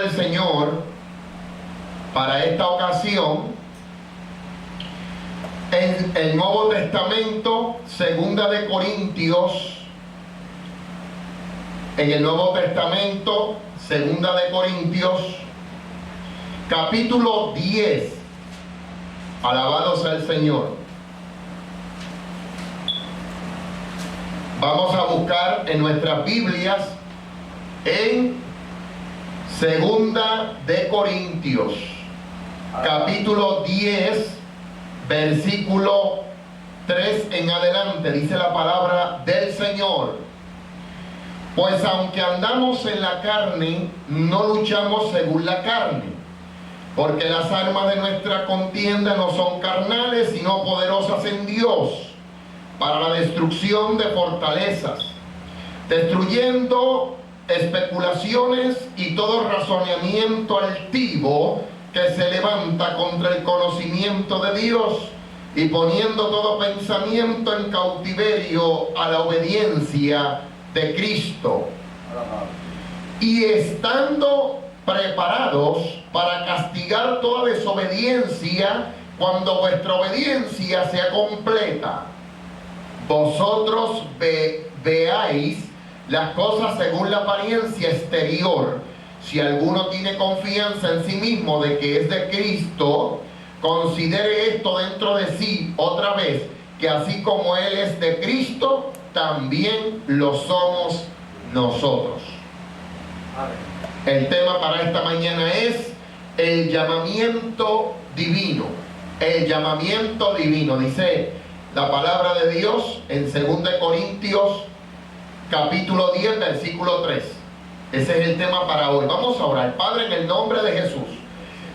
El Señor para esta ocasión en el Nuevo Testamento, Segunda de Corintios, en el Nuevo Testamento, Segunda de Corintios, capítulo 10. Alabado sea el Señor. Vamos a buscar en nuestras Biblias en Segunda de Corintios, capítulo 10, versículo 3 en adelante. Dice la palabra del Señor: pues aunque andamos en la carne, no luchamos según la carne, porque las armas de nuestra contienda no son carnales, sino poderosas en Dios, para la destrucción de fortalezas, destruyendo especulaciones y todo razonamiento altivo que se levanta contra el conocimiento de Dios, y poniendo todo pensamiento en cautiverio a la obediencia de Cristo, y estando preparados para castigar toda desobediencia cuando vuestra obediencia sea completa. Vosotros veáis las cosas según la apariencia exterior. Si alguno tiene confianza en sí mismo de que es de Cristo, considere esto dentro de sí otra vez, que así como Él es de Cristo, también lo somos nosotros. El tema para esta mañana es el llamamiento divino. El llamamiento divino. Dice la palabra de Dios en 2 Corintios capítulo 10, versículo 3. Ese es el tema para hoy. Vamos a orar. Padre, en el nombre de Jesús,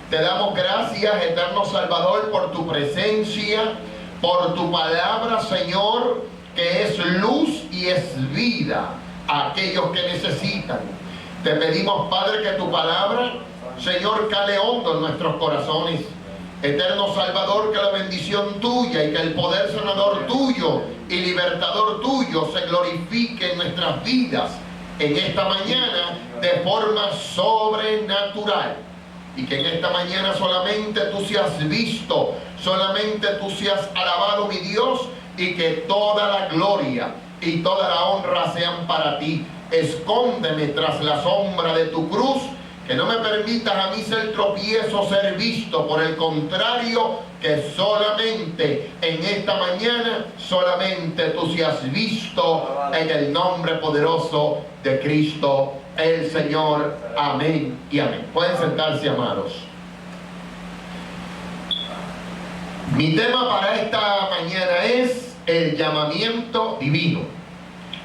te damos gracias, eterno Salvador, por tu presencia, por tu palabra, Señor, que es luz y es vida a aquellos que necesitan. Te pedimos, Padre, que tu palabra, Señor, cale hondo en nuestros corazones. Eterno Salvador, que la bendición tuya y que el poder sanador tuyo y libertador tuyo se glorifique en nuestras vidas en esta mañana de forma sobrenatural. Y que en esta mañana solamente tú seas visto, solamente tú seas alabado, mi Dios, y que toda la gloria y toda la honra sean para ti. Escóndeme tras la sombra de tu cruz, que no me permitas a mí ser tropiezo, ser visto. Por el contrario, que solamente en esta mañana, solamente tú seas visto en el nombre poderoso de Cristo el Señor. Amén y amén. Pueden sentarse, amados. Mi tema para esta mañana es el llamamiento divino.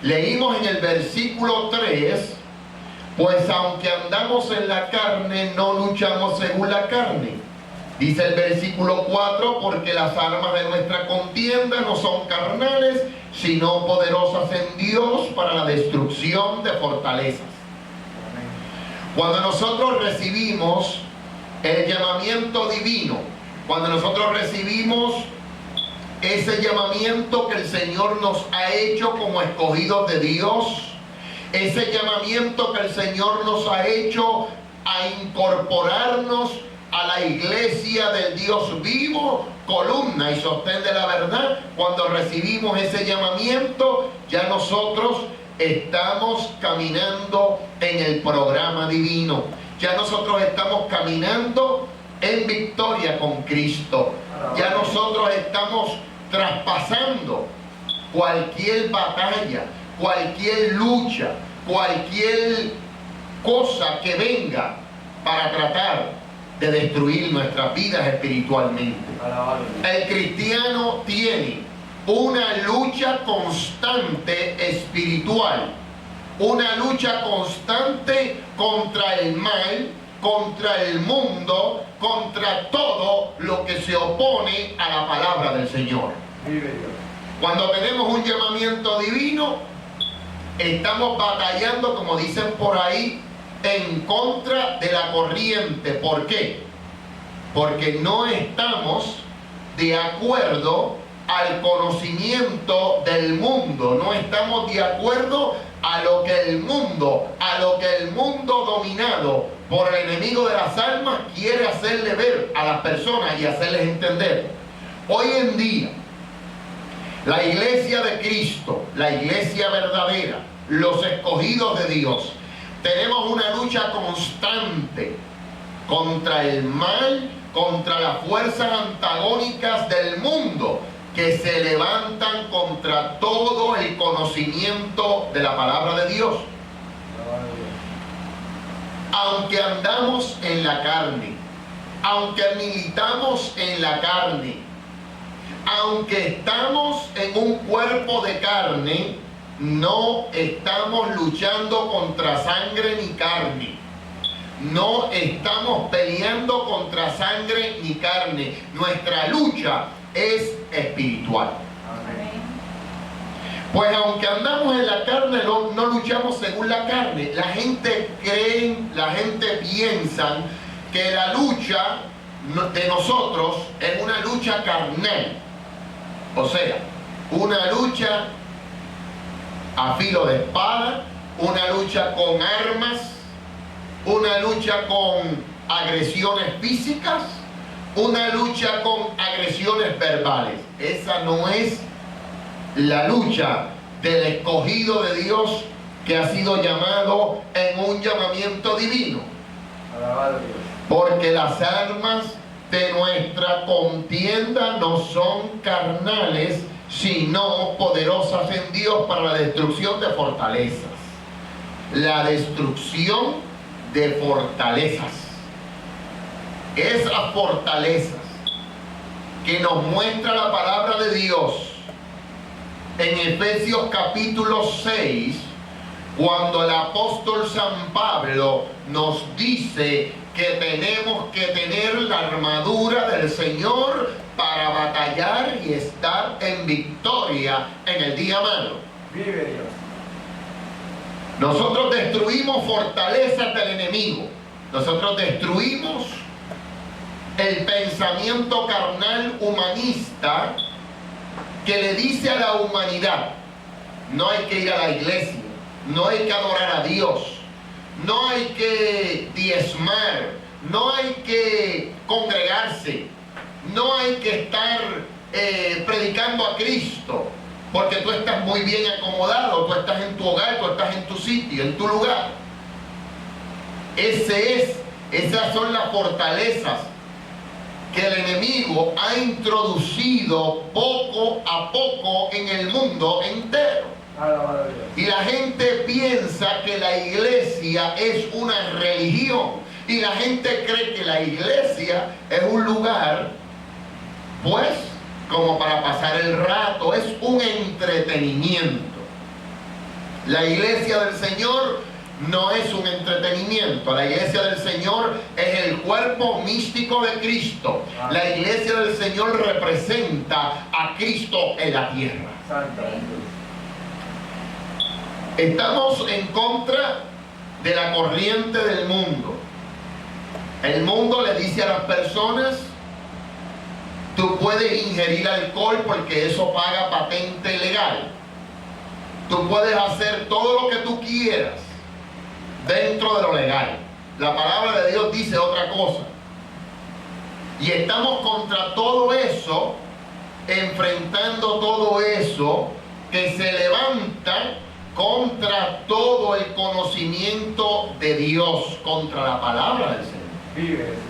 Leímos en el versículo 3: pues aunque andamos en la carne, no luchamos según la carne. Dice el versículo 4: porque las armas de nuestra contienda no son carnales, sino poderosas en Dios para la destrucción de fortalezas. Cuando nosotros recibimos el llamamiento divino, cuando nosotros recibimos ese llamamiento que el Señor nos ha hecho como escogidos de Dios, ese llamamiento que el Señor nos ha hecho a incorporarnos a la iglesia del Dios vivo, columna y sostén de la verdad, cuando recibimos ese llamamiento, ya nosotros estamos caminando en el programa divino. Ya nosotros estamos caminando en victoria con Cristo. Ya nosotros estamos traspasando cualquier batalla, cualquier lucha, cualquier cosa que venga para tratar de destruir nuestras vidas espiritualmente. El cristiano tiene una lucha constante espiritual, una lucha constante contra el mal, contra el mundo, contra todo lo que se opone a la palabra del Señor. Cuando tenemos un llamamiento divino, estamos batallando, como dicen por ahí, en contra de la corriente. ¿Por qué? Porque no estamos de acuerdo al conocimiento del mundo, no estamos de acuerdo a lo que el mundo dominado por el enemigo de las almas quiere hacerle ver a las personas y hacerles entender. Hoy en día, la iglesia de Cristo, la iglesia verdadera, los escogidos de Dios, tenemos una lucha constante contra el mal, contra las fuerzas antagónicas del mundo que se levantan contra todo el conocimiento de la palabra de Dios. Aunque andamos en la carne, aunque militamos en la carne, aunque estamos en un cuerpo de carne, no estamos luchando contra sangre ni carne. No estamos peleando contra sangre ni carne. Nuestra lucha es espiritual. Amén. Pues aunque andamos en la carne, no luchamos según la carne. La gente piensa que la lucha de nosotros es una lucha carnal. O sea, una lucha a filo de espada, una lucha con armas, una lucha con agresiones físicas, una lucha con agresiones verbales. Esa no es la lucha del escogido de Dios que ha sido llamado en un llamamiento divino. Alabado Dios. Porque las armas de nuestra contienda no son carnales, sino poderosas en Dios para la destrucción de fortalezas. La destrucción de fortalezas. Esas fortalezas que nos muestra la palabra de Dios en Efesios capítulo 6, cuando el apóstol San Pablo nos dice que tenemos que tener la armadura del Señor para batallar y estar en victoria en el día malo. Vive Dios. Nosotros destruimos fortalezas del enemigo. Nosotros destruimos el pensamiento carnal humanista que le dice a la humanidad: no hay que ir a la iglesia, no hay que adorar a Dios, no hay que diezmar, no hay que congregarse, no hay que estar predicando a Cristo, porque tú estás muy bien acomodado, tú estás en tu hogar, tú estás en tu sitio, en tu lugar. Esas son las fortalezas que el enemigo ha introducido poco a poco en el mundo entero. Alabado Dios. Y la gente piensa que la iglesia es una religión. Y la gente cree que la iglesia es un lugar, pues, como para pasar el rato, es un entretenimiento. La iglesia del Señor no es un entretenimiento. La iglesia del Señor es el cuerpo místico de Cristo. La iglesia del Señor representa a Cristo en la tierra. Santo Jesús. Estamos en contra de la corriente del mundo. El mundo le dice a las personas: tú puedes ingerir alcohol porque eso paga patente legal. Tú puedes hacer todo lo que tú quieras dentro de lo legal. La palabra de Dios dice otra cosa. Y estamos contra todo eso, enfrentando todo eso que se levanta contra todo el conocimiento de Dios, contra la palabra del Señor. Vive Jesús.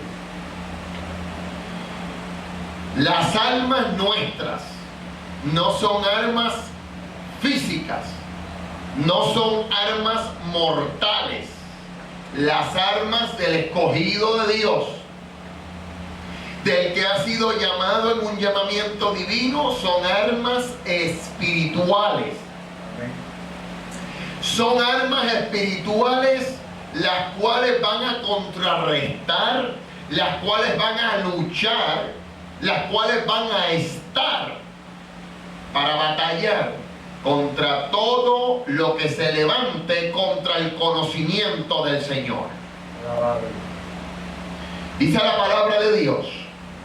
Las armas nuestras no son armas físicas, no son armas mortales. Las armas del escogido de Dios, del que ha sido llamado en un llamamiento divino, son armas espirituales. Amén. Son armas espirituales las cuales van a contrarrestar, las cuales van a luchar, las cuales van a estar para batallar contra todo lo que se levante contra el conocimiento del Señor. Alabado Dios. Dice la palabra de Dios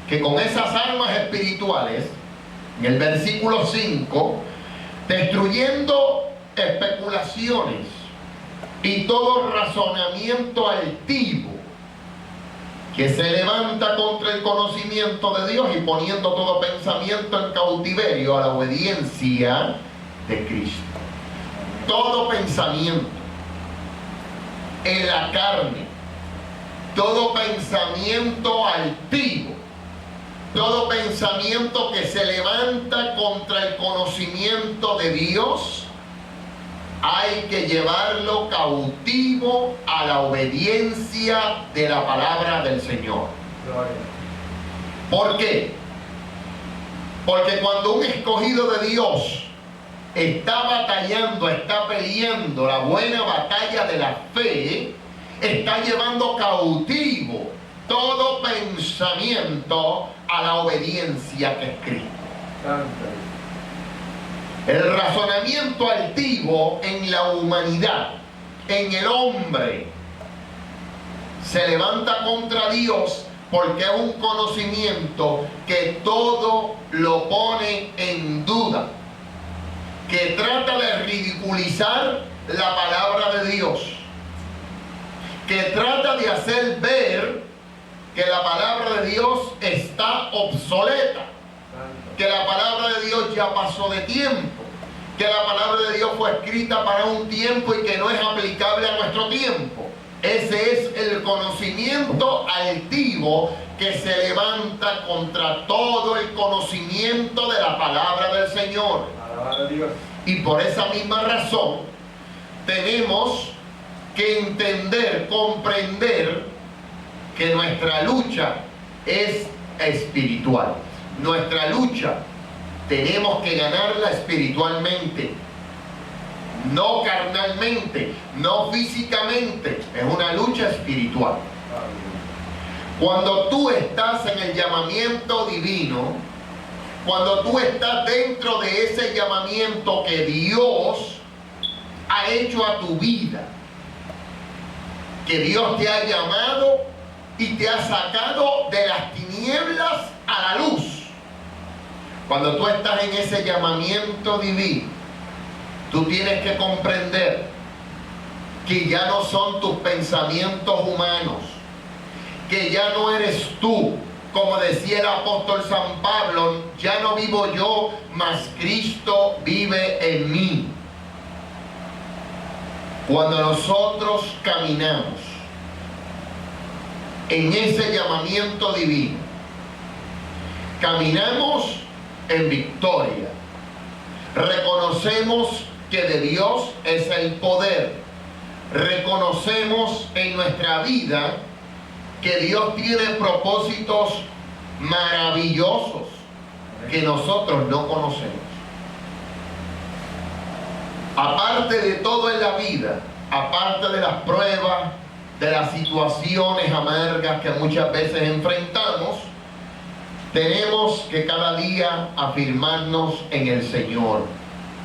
que con esas armas espirituales, en el versículo 5, destruyendo especulaciones y todo razonamiento altivo que se levanta contra el conocimiento de Dios y poniendo todo pensamiento en cautiverio a la obediencia de Cristo. Todo pensamiento en la carne, todo pensamiento altivo, todo pensamiento que se levanta contra el conocimiento de Dios, hay que llevarlo cautivo a la obediencia de la palabra del Señor. Gloria. ¿Por qué? Porque cuando un escogido de Dios está batallando, está peleando la buena batalla de la fe, está llevando cautivo todo pensamiento a la obediencia que es Cristo. Santa. El razonamiento altivo en la humanidad, en el hombre, se levanta contra Dios porque es un conocimiento que todo lo pone en duda, que trata de ridiculizar la palabra de Dios, que trata de hacer ver que la palabra de Dios está obsoleta, que la palabra de Dios ya pasó de tiempo, que la palabra de Dios fue escrita para un tiempo y que no es aplicable a nuestro tiempo. Ese es el conocimiento altivo que se levanta contra todo el conocimiento de la palabra del Señor. Alabado a Dios. Y por esa misma razón tenemos que entender, comprender que nuestra lucha es espiritual. Nuestra lucha tenemos que ganarla espiritualmente, no carnalmente, no físicamente. Es una lucha espiritual. Cuando tú estás en el llamamiento divino, cuando tú estás dentro de ese llamamiento que Dios ha hecho a tu vida, que Dios te ha llamado y te ha sacado de las tinieblas a la luz. Cuando tú estás en ese llamamiento divino, tú tienes que comprender que ya no son tus pensamientos humanos, que ya no eres tú. Como decía el apóstol San Pablo, ya no vivo yo, mas Cristo vive en mí. Cuando nosotros caminamos en ese llamamiento divino, caminamos en victoria. Reconocemos que de Dios es el poder. Reconocemos en nuestra vida que Dios tiene propósitos maravillosos que nosotros no conocemos. Aparte de todo en la vida, aparte de las pruebas, de las situaciones amargas que muchas veces enfrentamos, tenemos que cada día afirmarnos en el Señor.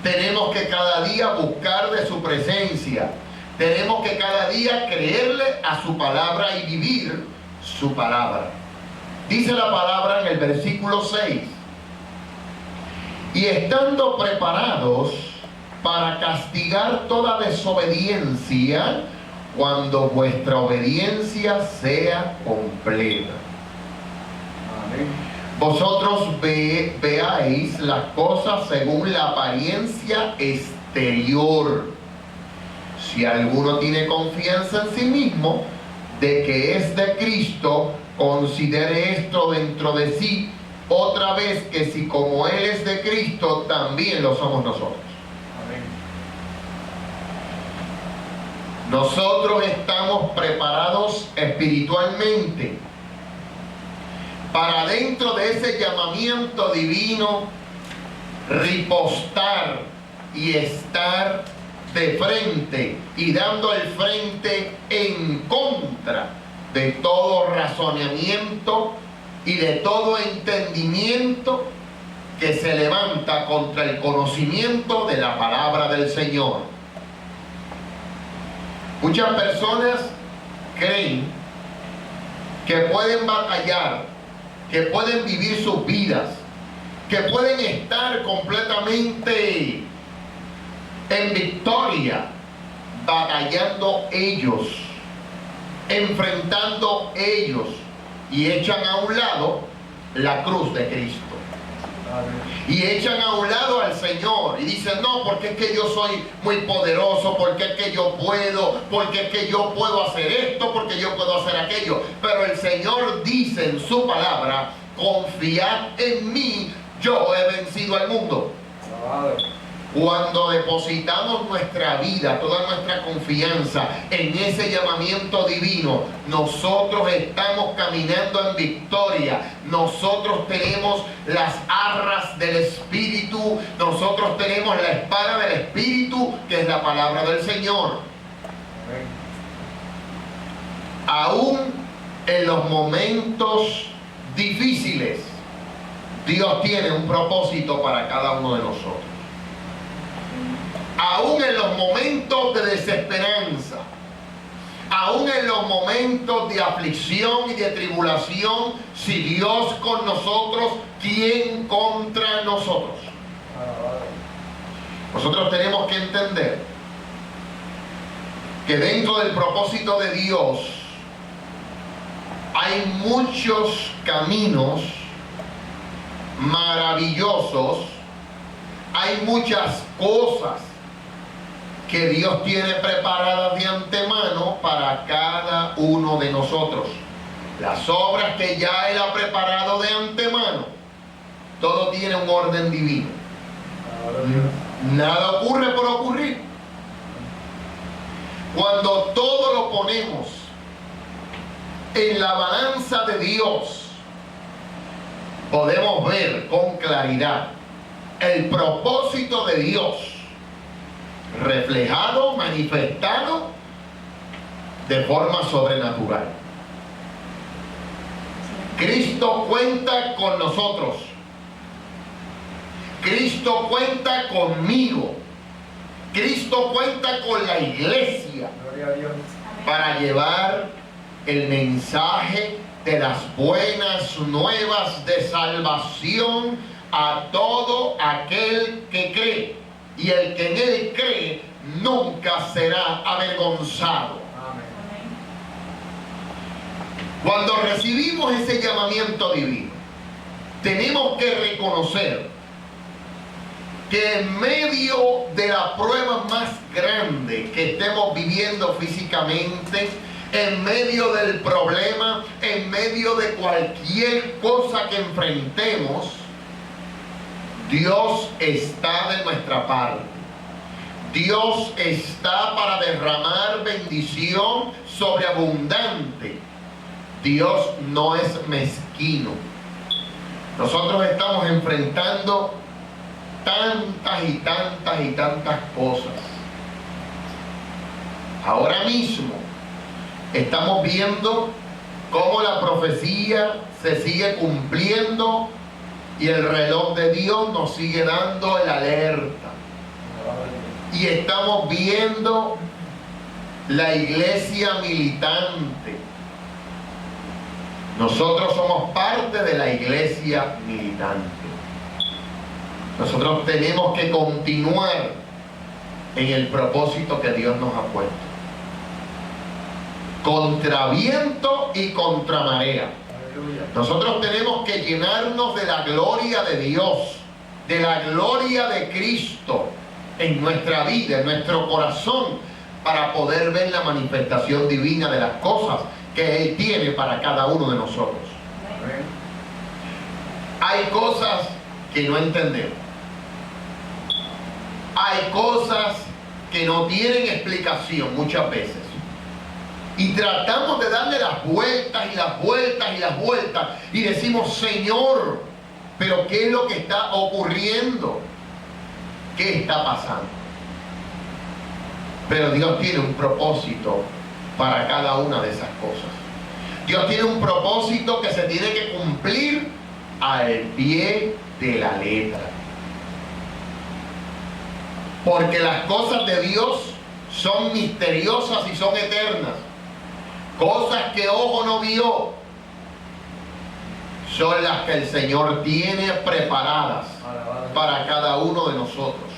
Tenemos que cada día buscar de su presencia. Tenemos que cada día creerle a su palabra y vivir su palabra. Dice la palabra en el versículo 6: y estando preparados para castigar toda desobediencia cuando vuestra obediencia sea completa. Amén. Vosotros veáis las cosas según la apariencia exterior. Si alguno tiene confianza en sí mismo de que es de Cristo, considere esto dentro de sí, otra vez, que si como Él es de Cristo, también lo somos nosotros. Amén. Nosotros estamos preparados espiritualmente para, dentro de ese llamamiento divino, ripostar y estar de frente y dando el frente en contra de todo razonamiento y de todo entendimiento que se levanta contra el conocimiento de la palabra del Señor. Muchas personas creen que pueden batallar, que pueden vivir sus vidas, que pueden estar completamente en victoria, batallando ellos, enfrentando ellos, y echan a un lado la cruz de Cristo. Y echan a un lado al Señor y dicen, no, porque es que yo soy muy poderoso, porque es que yo puedo, porque es que yo puedo hacer esto, porque yo puedo hacer aquello. Pero el Señor dice en su palabra, confiad en mí, yo he vencido al mundo. Cuando depositamos nuestra vida, toda nuestra confianza en ese llamamiento divino, nosotros estamos caminando en victoria. Nosotros tenemos las arras del Espíritu, nosotros tenemos la espada del Espíritu, que es la palabra del Señor. Aún en los momentos difíciles, Dios tiene un propósito para cada uno de nosotros. Aún en los momentos de desesperanza, aún en los momentos de aflicción y de tribulación, si Dios con nosotros, ¿quién contra nosotros? Nosotros tenemos que entender que dentro del propósito de Dios hay muchos caminos maravillosos, hay muchas cosas que Dios tiene preparadas de antemano para cada uno de nosotros. Las obras que ya Él ha preparado de antemano, todo tiene un orden divino. Nada ocurre por ocurrir. Cuando todo lo ponemos en la balanza de Dios, podemos ver con claridad el propósito de Dios reflejado, manifestado de forma sobrenatural. Cristo cuenta con nosotros. Cristo cuenta conmigo. Cristo cuenta con la iglesia para llevar el mensaje de las buenas nuevas de salvación a todo aquel que cree. Y el que en Él cree nunca será avergonzado. Cuando recibimos ese llamamiento divino, tenemos que reconocer que en medio de la prueba más grande que estemos viviendo físicamente, en medio del problema, en medio de cualquier cosa que enfrentemos, Dios está de nuestra parte. Dios está para derramar bendición sobreabundante. Dios no es mezquino. Nosotros estamos enfrentando tantas cosas. Ahora mismo estamos viendo cómo la profecía se sigue cumpliendo y el reloj de Dios nos sigue dando el alerta. Y estamos viendo la iglesia militante. Nosotros somos parte de la iglesia militante. Nosotros tenemos que continuar en el propósito que Dios nos ha puesto. Contra viento y contra marea. Nosotros tenemos que llenarnos de la gloria de Dios, de la gloria de Cristo en nuestra vida, en nuestro corazón, para poder ver la manifestación divina de las cosas que Él tiene para cada uno de nosotros. Hay cosas que no entendemos. Hay cosas que no tienen explicación muchas veces. Y tratamos de darle las vueltas y las vueltas y las vueltas. Y decimos, Señor, pero ¿qué es lo que está ocurriendo? ¿Qué está pasando? Pero Dios tiene un propósito para cada una de esas cosas. Dios tiene un propósito que se tiene que cumplir al pie de la letra. Porque las cosas de Dios son misteriosas y son eternas. Cosas que ojo no vio son las que el Señor tiene preparadas para cada uno de nosotros.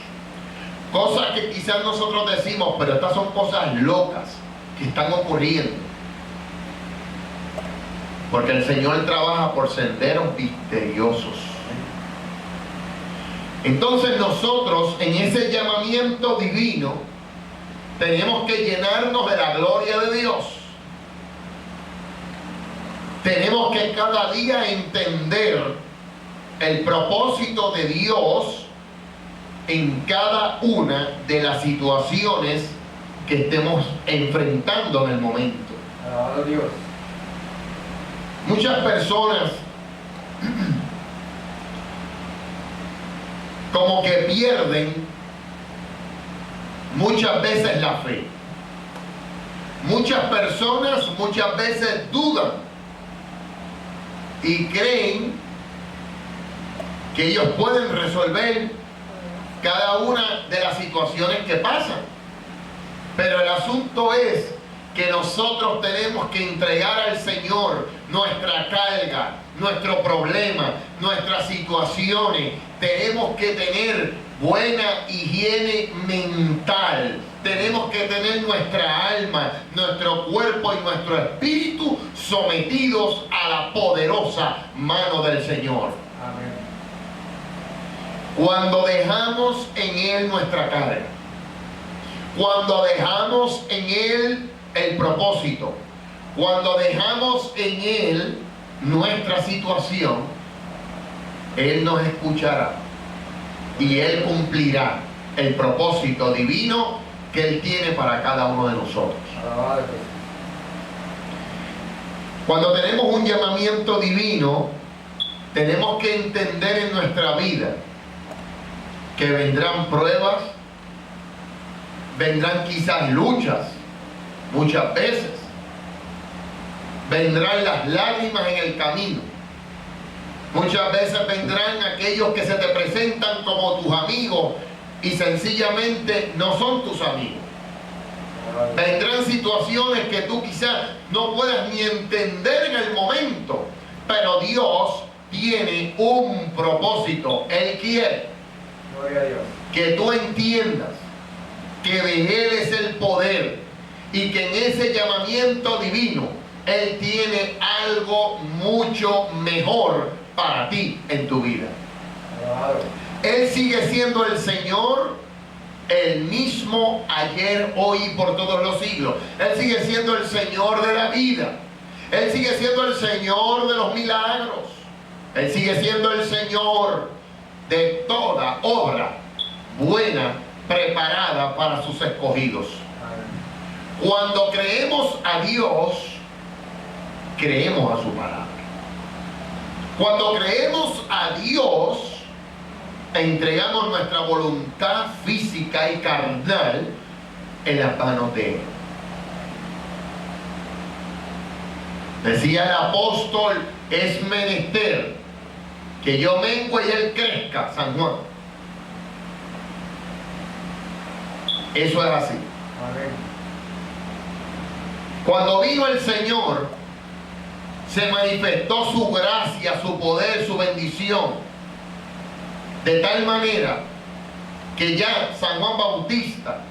Cosas que quizás nosotros decimos, pero estas son cosas locas que están ocurriendo. Porque el Señor trabaja por senderos misteriosos. Entonces nosotros en ese llamamiento divino tenemos que llenarnos de la gloria de Dios. Tenemos que cada día entender el propósito de Dios en cada una de las situaciones que estemos enfrentando en el momento. Alabado Dios. Muchas personas como que pierden muchas veces la fe. Muchas personas muchas veces dudan y creen que ellos pueden resolver cada una de las situaciones que pasan. Pero el asunto es que nosotros tenemos que entregar al Señor nuestra carga, nuestro problema, nuestras situaciones. Tenemos que tener buena higiene mental. Tenemos que tener nuestra alma, nuestro cuerpo y nuestro espíritu sometidos a la poderosa mano del Señor. Amén. Cuando dejamos en Él nuestra carga, cuando dejamos en Él el propósito, cuando dejamos en Él nuestra situación, Él nos escuchará y Él cumplirá el propósito divino que Él tiene para cada uno de nosotros. Alabado Dios. Cuando tenemos un llamamiento divino, tenemos que entender en nuestra vida que vendrán pruebas, vendrán quizás luchas, muchas veces. Vendrán las lágrimas en el camino. Muchas veces vendrán aquellos que se te presentan como tus amigos y sencillamente no son tus amigos. Vendrán situaciones que tú quizás no puedas ni entender en el momento, pero Dios tiene un propósito. Él quiere Gloria a Dios. que tú entiendas que de Él es el poder y que en ese llamamiento divino Él tiene algo mucho mejor para ti en tu vida. Alabado. Él sigue siendo el Señor, el mismo ayer, hoy y por todos los siglos. Él sigue siendo el Señor de la vida. Él sigue siendo el Señor de los milagros. Él sigue siendo el Señor de toda obra buena preparada para sus escogidos. Amén. Cuando creemos a Dios, creemos a su palabra. Cuando creemos a Dios, entregamos nuestra voluntad física y carnal en las manos de Él. Decía el apóstol, es menester que yo mengue y Él crezca, San Juan. Eso es así. Amén. Cuando vino el Señor, se manifestó su gracia, su poder, su bendición, de tal manera que ya San Juan Bautista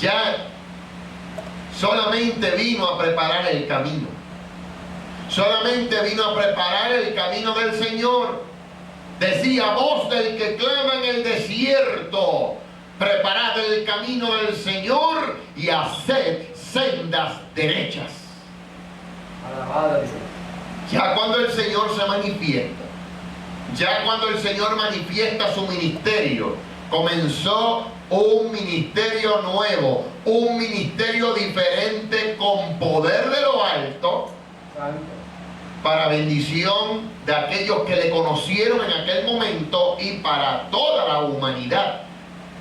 ya solamente vino a preparar el camino. Solamente vino a preparar el camino del Señor. Decía, voz del que clama en el desierto, preparad el camino del Señor y haced sendas derechas. Alabado Dios. Ya cuando el Señor se manifiesta, ya cuando el Señor manifiesta su ministerio, comenzó un ministerio nuevo, un ministerio diferente con poder de lo alto, Santo. para bendición de aquellos que le conocieron en aquel momento y para toda la humanidad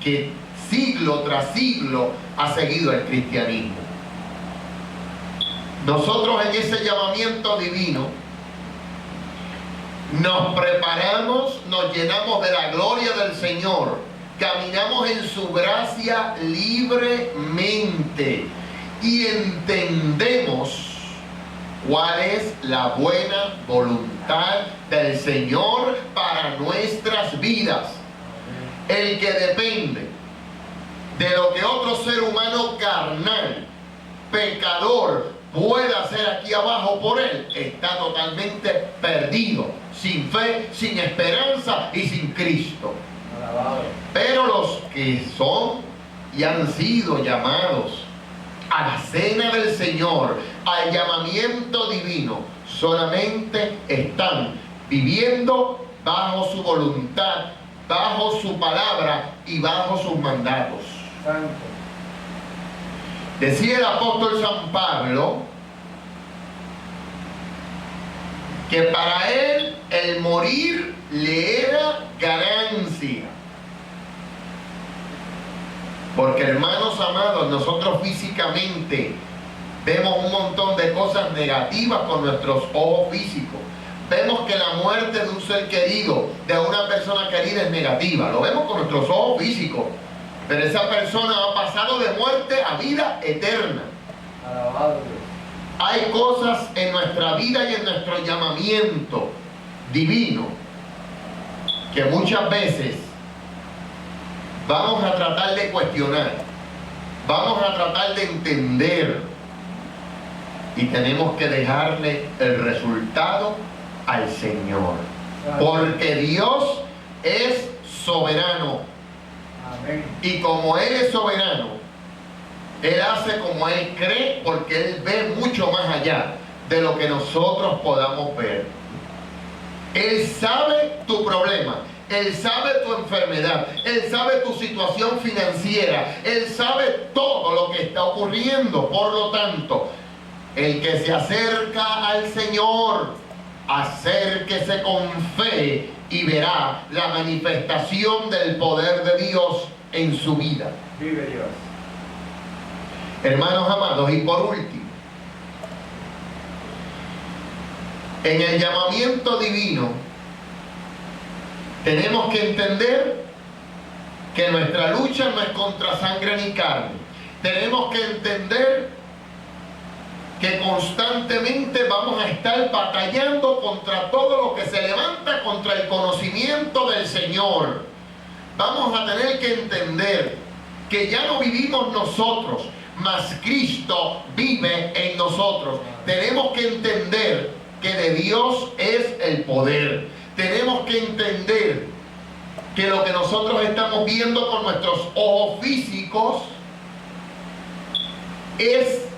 que siglo tras siglo ha seguido el cristianismo. Nosotros en ese llamamiento divino nos preparamos, nos llenamos de la gloria del Señor, caminamos en su gracia libremente y entendemos cuál es la buena voluntad del Señor para nuestras vidas. El que depende de lo que otro ser humano carnal, pecador, pueda hacer aquí abajo por él, está totalmente perdido, sin fe, sin esperanza y sin Cristo. Alabado. Pero los que son y han sido llamados a la cena del Señor, al llamamiento divino, solamente están viviendo bajo su voluntad, bajo su palabra y bajo sus mandatos. Santo. Decía el apóstol San Pablo que para él el morir le era ganancia. Porque, hermanos amados, nosotros físicamente vemos un montón de cosas negativas con nuestros ojos físicos. Vemos que la muerte de un ser querido, de una persona querida, es negativa. Lo vemos con nuestros ojos físicos. Pero esa persona ha pasado de muerte a vida eterna. Alabado Dios. Hay cosas en nuestra vida y en nuestro llamamiento divino que muchas veces vamos a tratar de cuestionar, vamos a tratar de entender y tenemos que dejarle el resultado al Señor. Porque Dios es soberano. Amén. Y como Él es soberano, Él hace como Él cree, porque Él ve mucho más allá de lo que nosotros podamos ver. Él sabe tu problema, Él sabe tu enfermedad, Él sabe tu situación financiera, Él sabe todo lo que está ocurriendo. Por lo tanto, el que se acerca al Señor, acérquese con fe y verá la manifestación del poder de Dios en su vida. Vive Dios. Hermanos amados, y por último, en el llamamiento divino tenemos que entender que nuestra lucha no es contra sangre ni carne. Tenemos que entender que constantemente vamos a estar batallando contra todo lo que se levanta contra el conocimiento del Señor. Vamos a tener que entender que ya no vivimos nosotros, mas Cristo vive en nosotros. Tenemos que entender que de Dios es el poder. Tenemos que entender que lo que nosotros estamos viendo con nuestros ojos físicos es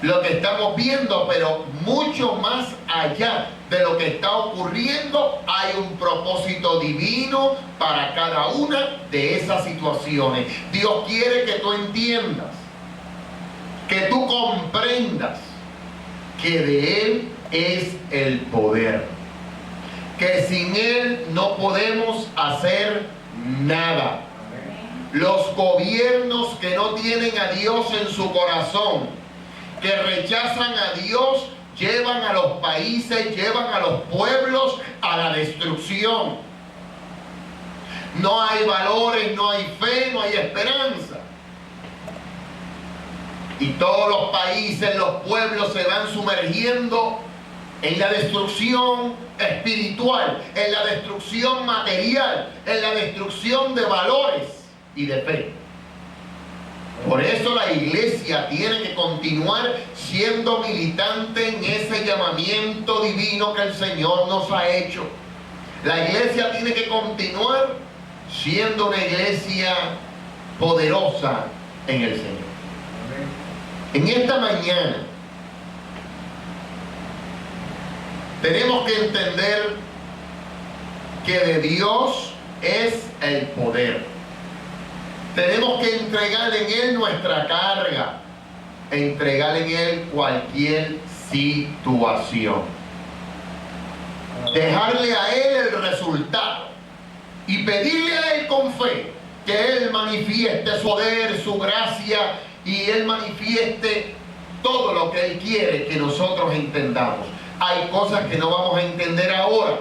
lo que estamos viendo, pero mucho más allá de lo que está ocurriendo hay un propósito divino para cada una de esas situaciones. Dios quiere que tú entiendas, que tú comprendas que de Él es el poder, que sin Él no podemos hacer nada. Los gobiernos que no tienen a Dios en su corazón, que rechazan a Dios, llevan a los países, llevan a los pueblos a la destrucción. No hay valores, no hay fe, no hay esperanza. Y todos los países, los pueblos se van sumergiendo en la destrucción espiritual, en la destrucción material, en la destrucción de valores y de fe. Por eso la iglesia tiene que continuar siendo militante en ese llamamiento divino que el Señor nos ha hecho. La iglesia tiene que continuar siendo una iglesia poderosa en el Señor. En esta mañana tenemos que entender que de Dios es el poder. Tenemos que entregar en Él nuestra carga, entregar en Él cualquier situación. Dejarle a Él el resultado y pedirle a Él con fe que Él manifieste su poder, su gracia y Él manifieste todo lo que Él quiere que nosotros entendamos. Hay cosas que no vamos a entender ahora,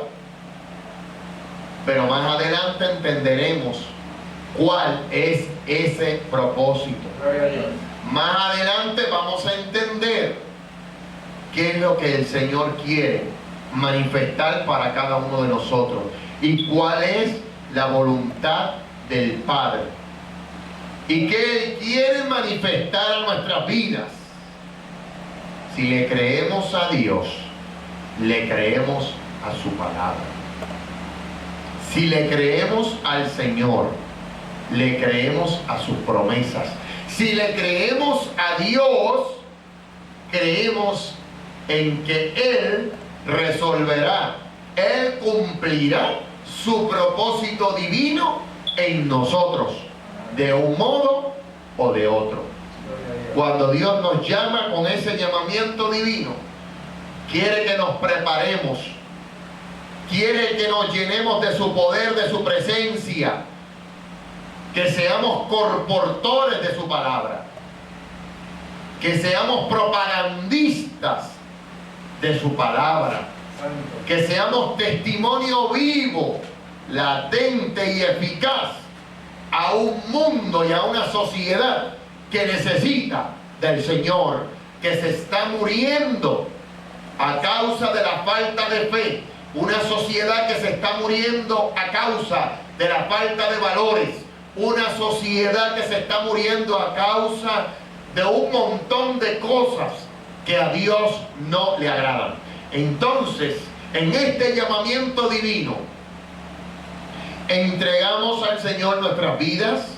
pero más adelante entenderemos cuál es ese propósito. Gloria a Dios. Más adelante vamos a entender qué es lo que el Señor quiere manifestar para cada uno de nosotros y cuál es la voluntad del Padre. y que Él quiere manifestar a nuestras vidas. Si le creemos a Dios, le creemos a su palabra. Si le creemos al Señor, le creemos a sus promesas. Si le creemos a Dios, creemos en que Él resolverá, Él cumplirá su propósito divino en nosotros, de un modo o de otro. Cuando Dios nos llama con ese llamamiento divino, quiere que nos preparemos, quiere que nos llenemos de su poder, de su presencia, que seamos colportores de su palabra, que seamos propagandistas de su palabra, que seamos testimonio vivo, latente y eficaz a un mundo y a una sociedad que necesita del Señor, que se está muriendo a causa de la falta de fe, una sociedad que se está muriendo a causa de la falta de valores, una sociedad que se está muriendo a causa de un montón de cosas que a Dios no le agradan. Entonces, en este llamamiento divino, entregamos al Señor nuestras vidas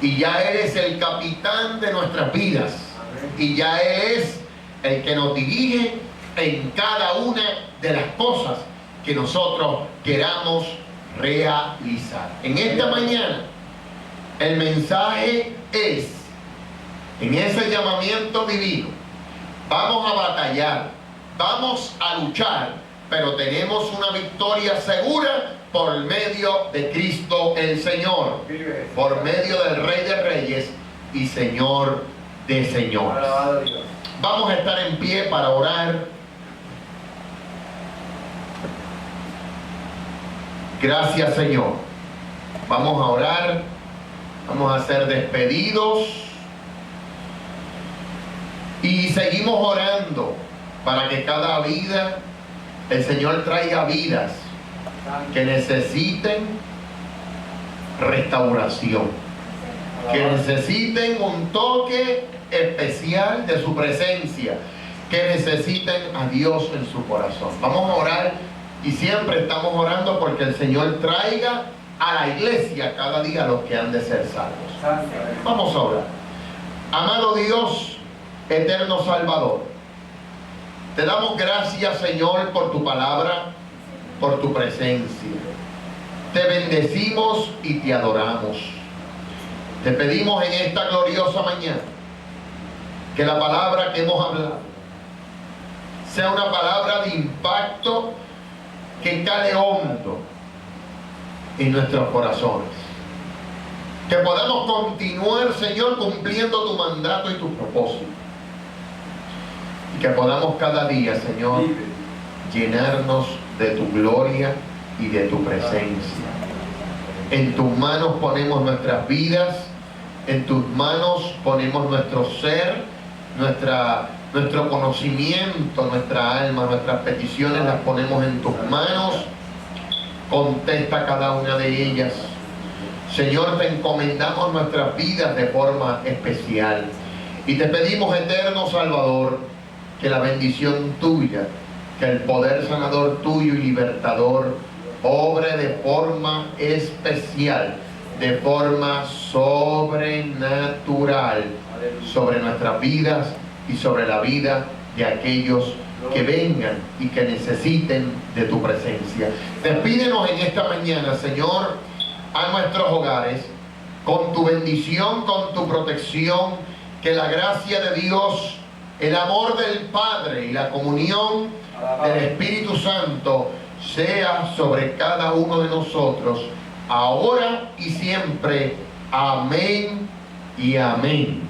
y ya Él es el capitán de nuestras vidas y ya Él es el que nos dirige en cada una de las cosas que nosotros queramos realizar. En esta mañana el mensaje es, en ese llamamiento divino, vamos a batallar, vamos a luchar, pero tenemos una victoria segura por medio de Cristo el Señor, por medio del Rey de Reyes y Señor de Señores. Vamos a estar en pie para orar. Gracias, Señor. Vamos a orar, vamos a ser despedidos y seguimos orando para que cada vida, el Señor traiga vidas que necesiten restauración, que necesiten un toque especial de su presencia, que necesiten a Dios en su corazón. Vamos a orar y siempre estamos orando porque el Señor traiga a la iglesia cada día los que han de ser salvos. Vamos a orar. Amado Dios, eterno Salvador, te damos gracias, Señor, por tu palabra, por tu presencia. Te bendecimos y te adoramos. Te pedimos en esta gloriosa mañana que la palabra que hemos hablado sea una palabra de impacto que cale hondo en nuestros corazones. Que podamos continuar, Señor, cumpliendo tu mandato y tu propósito. Y que podamos cada día, Señor, llenarnos de tu gloria y de tu presencia. En tus manos ponemos nuestras vidas, en tus manos ponemos nuestro ser, nuestro conocimiento, nuestra alma, nuestras peticiones las ponemos en tus manos. Contesta cada una de ellas. Señor, te encomendamos nuestras vidas de forma especial y te pedimos, eterno Salvador, que la bendición tuya, que el poder sanador tuyo y libertador obre de forma especial, de forma sobrenatural sobre nuestras vidas y sobre la vida de aquellos que vengan y que necesiten de tu presencia. Despídenos en esta mañana, Señor, a nuestros hogares con tu bendición, con tu protección, que la gracia de Dios, el amor del Padre y la comunión del Espíritu Santo sea sobre cada uno de nosotros, ahora y siempre. Amén y amén.